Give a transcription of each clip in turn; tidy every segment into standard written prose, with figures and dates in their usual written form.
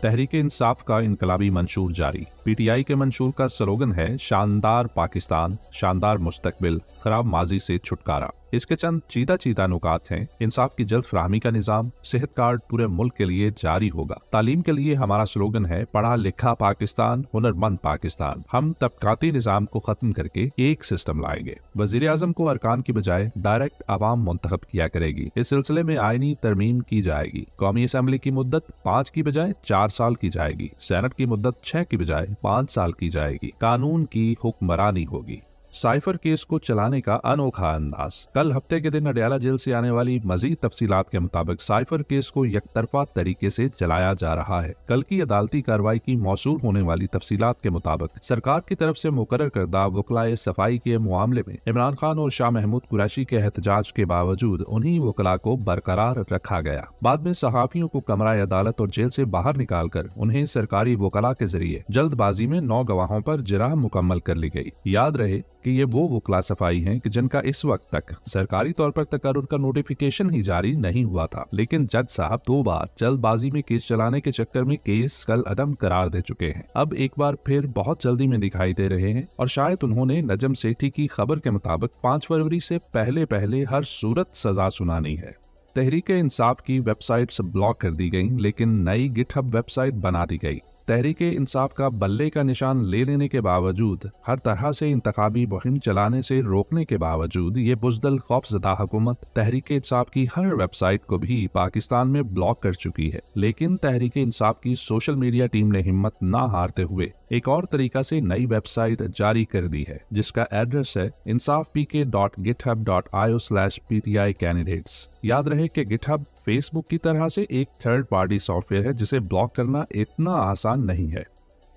तहरीक इंसाफ का इनकलाबी मंशूर जारी। पीटीआई के मंशूर का स्लोगन है शानदार पाकिस्तान, शानदार मुस्तकबिल, खराब माजी से छुटकारा। इसके चंद चीता नुकात हैं। इंसाफ की जल्द फराहमी का निजाम, सेहत कार्ड पूरे मुल्क के लिए जारी होगा। तालीम के लिए हमारा स्लोगन है पढ़ा लिखा पाकिस्तान, हुनरमंद पाकिस्तान। हम तबकाती निजाम को खत्म करके एक सिस्टम लाएंगे। वजीर आजम को अरकान की बजाय डायरेक्ट आवाम मुंतखब किया करेगी। इस सिलसिले में आईनी तरमीम की जाएगी। कौमी असम्बली की मुद्दत 5 की बजाय 4 साल की जाएगी। सेनेट की मुद्दत 6 की बजाय 5 साल की जाएगी। कानून की हुक्मरानी होगी। साइफर केस को चलाने का अनोखा अंदाज। कल हफ्ते के दिन अडयाला जेल से आने वाली मजीद तफसीलात के मुताबिक साइफर केस को यकतरफा तरीके से चलाया जा रहा है। कल की अदालती कार्रवाई की मौसूल होने वाली तफसीलात के मुताबिक सरकार की तरफ से मुकर्रर करदा वकलाए सफाई के मामले में इमरान खान और शाह महमूद कुरैशी के एहतजाज के बावजूद उन्हीं वकला को बरकरार रखा गया। बाद में सहाफियों को कमरा अदालत और जेल से बाहर निकाल कर उन्हें सरकारी वकला के जरिए जल्दबाजी में 9 गवाहों पर जिरह मुकम्मल कर ली गई। याद रहे कि ये वो वकला सफाई हैं कि जिनका इस वक्त तक सरकारी तौर पर तकर्रुर का नोटिफिकेशन ही जारी नहीं हुआ था, लेकिन जज साहब 2 बार जल्दबाजी में केस चलाने के चक्कर में केस कल अदम करार दे चुके हैं। अब एक बार फिर बहुत जल्दी में दिखाई दे रहे हैं और शायद उन्होंने नजम सेठी की खबर के मुताबिक 5 फरवरी से पहले हर सूरत सजा सुनानी है। तहरीक इंसाफ की वेबसाइट्स ब्लॉक कर दी गयी, लेकिन नई गिटहब वेबसाइट बना दी गई। तहरीक इंसाफ का बल्ले का निशान ले लेने के बावजूद, हर तरह से इंतखाबी मुहिम चलाने से रोकने के बावजूद ये बुज़दिल खौफज़दा हुकूमत तहरीक इंसाफ की हर वेबसाइट को भी पाकिस्तान में ब्लॉक कर चुकी है। लेकिन तहरीक इंसाफ की सोशल मीडिया टीम ने हिम्मत ना हारते हुए एक और तरीका से नई वेबसाइट जारी कर दी है, जिसका एड्रेस है insafpk.github.io/PTI कैंडिडेट्स। याद रहे कि गिटहब फेसबुक की तरह से एक थर्ड पार्टी सॉफ्टवेयर है जिसे ब्लॉक करना इतना आसान नहीं है।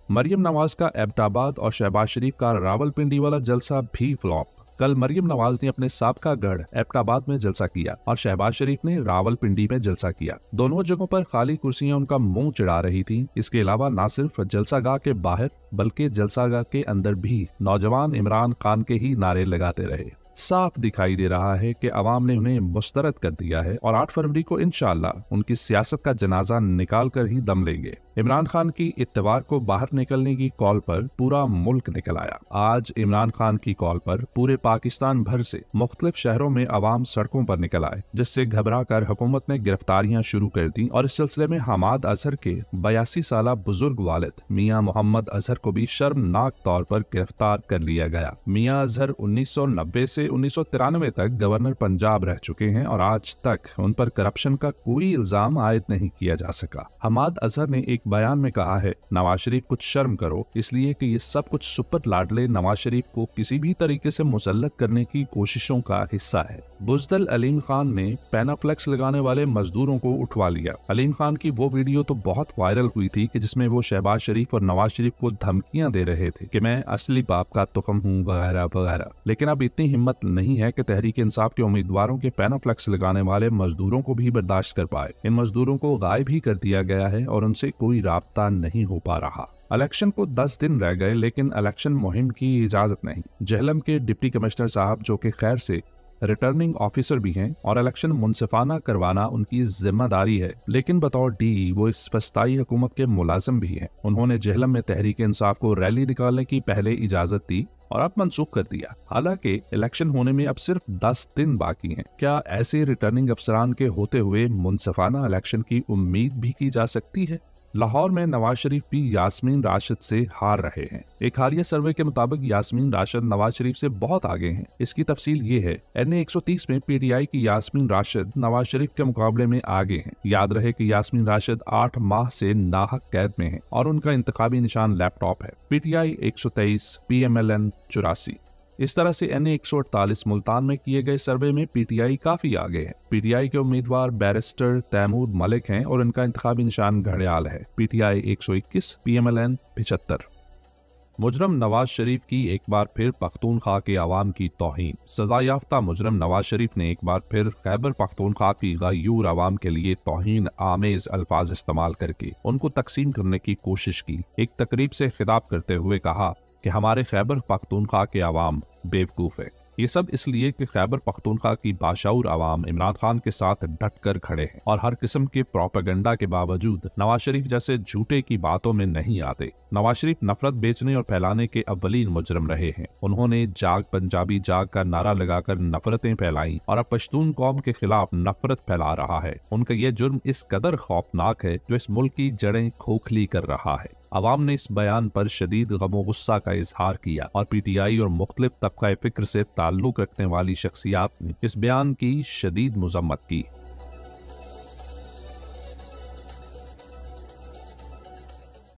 मरियम नवाज का एबटाबाद और शहबाज शरीफ का रावलपिंडी वाला जलसा भी फ्लॉप। कल मरियम नवाज ने अपने साबका गढ़ एबटाबाद में जलसा किया और शहबाज शरीफ ने रावलपिंडी में जलसा किया। दोनों जगहों पर खाली कुर्सियां उनका मुंह चिढ़ा रही थी। इसके अलावा न सिर्फ जलसागाह के बाहर बल्कि जलसागाह के अंदर भी नौजवान इमरान खान के ही नारे लगाते रहे। साफ दिखाई दे रहा है कि अवाम ने उन्हें मुस्तरद कर दिया है और 8 फरवरी को इंशाअल्लाह उनकी सियासत का जनाजा निकाल कर ही दम लेंगे। इमरान खान की इत्तेवार को बाहर निकलने की कॉल पर पूरा मुल्क निकल आया। आज इमरान खान की कॉल पर पूरे पाकिस्तान भर से मुख्तलिफ शहरों में अवाम सड़कों पर निकल आए, जिससे घबरा कर हुकूमत ने गिरफ्तारियां शुरू कर दी और इस सिलसिले में हमाद अजहर के 82 साला बुजुर्ग वालिद मियां मोहम्मद अजहर को भी शर्मनाक तौर पर गिरफ्तार कर लिया गया। मियां अजहर 1990 से 1993 तक गवर्नर पंजाब रह चुके हैं और आज तक उन पर करप्शन का कोई इल्जाम आयद नहीं किया जा सका। हमाद अजहर ने एक बयान में कहा है, नवाज शरीफ कुछ शर्म करो, इसलिए कि ये सब कुछ सुपर लाडले नवाज शरीफ को किसी भी तरीके से मुसल्लत करने की कोशिशों का हिस्सा है। बुज़दिल अलीम खान ने पैनाफ्लेक्स लगाने वाले मजदूरों को उठवा लिया। अलीम खान की वो वीडियो तो बहुत वायरल हुई थी कि जिसमें वो शहबाज शरीफ और नवाज शरीफ को धमकियां दे रहे थे कि मैं असली बाप का तुखम हूँ वगैरह वगैरह। लेकिन अब इतनी हिम्मत नहीं है कि तहरीक इंसाफ के उम्मीदवारों के पैनाफ्लेक्स लगाने वाले मजदूरों को भी बर्दाश्त कर पाए। इन मजदूरों को गायब ही कर दिया गया है और उनसे कोई राब्ता नहीं हो पा रहा। इलेक्शन को 10 दिन रह गए, लेकिन इलेक्शन मुहिम की इजाजत नहीं। जेहलम के डिप्टी कमिश्नर साहब, जो कि खैर से रिटर्निंग ऑफिसर भी हैं और इलेक्शन मुनसिफाना करवाना उनकी जिम्मेदारी है, लेकिन बतौर डी वो इस फस्ताई हुकूमत के मुलाजिम भी हैं। उन्होंने जेहलम में तहरीक इंसाफ को रैली निकालने की पहले इजाजत दी और अब मनसूख कर दिया। हालांकि इलेक्शन होने में अब सिर्फ 10 दिन बाकी हैं। क्या ऐसे रिटर्निंग अफसरान के होते हुए मुनसिफाना इलेक्शन की उम्मीद भी की जा सकती है? लाहौर में नवाज शरीफ भी यास्मीन राशिद से हार रहे हैं। एक हालिया सर्वे के मुताबिक यास्मीन राशिद नवाज शरीफ से बहुत आगे हैं। इसकी तफसील ये है, NA 130 में PTI की यास्मीन राशिद नवाज शरीफ के मुकाबले में आगे हैं। याद रहे कि यास्मीन राशिद 8 माह से नाहक कैद में हैं और उनका इंतखाबी निशान लैपटॉप है। PTI 123, PMLN 84। इस तरह से NA 148 मुल्तान में किए गए सर्वे में PTI काफी आगे है। PTI के उम्मीदवार बैरिस्टर तैमूर मलिक हैं और इनका इंतखाबी निशान घड़ियाल है। PTI 121, PMLN 75। मुजरम नवाज शरीफ की एक बार फिर पख्तूनख्वा के अवाम की तौहीन। सजा याफ्ता मुजरम नवाज शरीफ ने एक बार फिर खैबर पख्तूनख्वा की गयूर अवाम के लिए तौहीन आमेज अल्फाज इस्तेमाल करके उनको तकसीम करने की कोशिश की। एक तकरीब से खिताब करते हुए कहा कि हमारे खैबर पख्तूनख्वा के अवाम बेवकूफ़ है। ये सब इसलिए कि खैबर पख्तूनख्वा की बाशऊर आवाम इमरान खान के साथ डट कर खड़े हैं और हर किस्म के प्रोपेगेंडा के बावजूद नवाज शरीफ जैसे झूठे की बातों में नहीं आते। नवाज शरीफ नफरत बेचने और फैलाने के अव्वलीन मुजरम रहे हैं। उन्होंने जाग पंजाबी जाग का नारा लगाकर नफरतें फैलाई और अब पश्तून कौम के खिलाफ नफरत फैला रहा है। उनका यह जुर्म इस कदर खौफनाक है जो इस मुल्क की जड़ें खोखली कर रहा है। अवाम ने इस बयान पर शदीद गमो गुस्सा का इजहार किया और PTI और मुख्तलिफ तबका फिक्र से ताल्लुक रखने वाली शख्सियात ने इस बयान की शदीद मजम्मत की।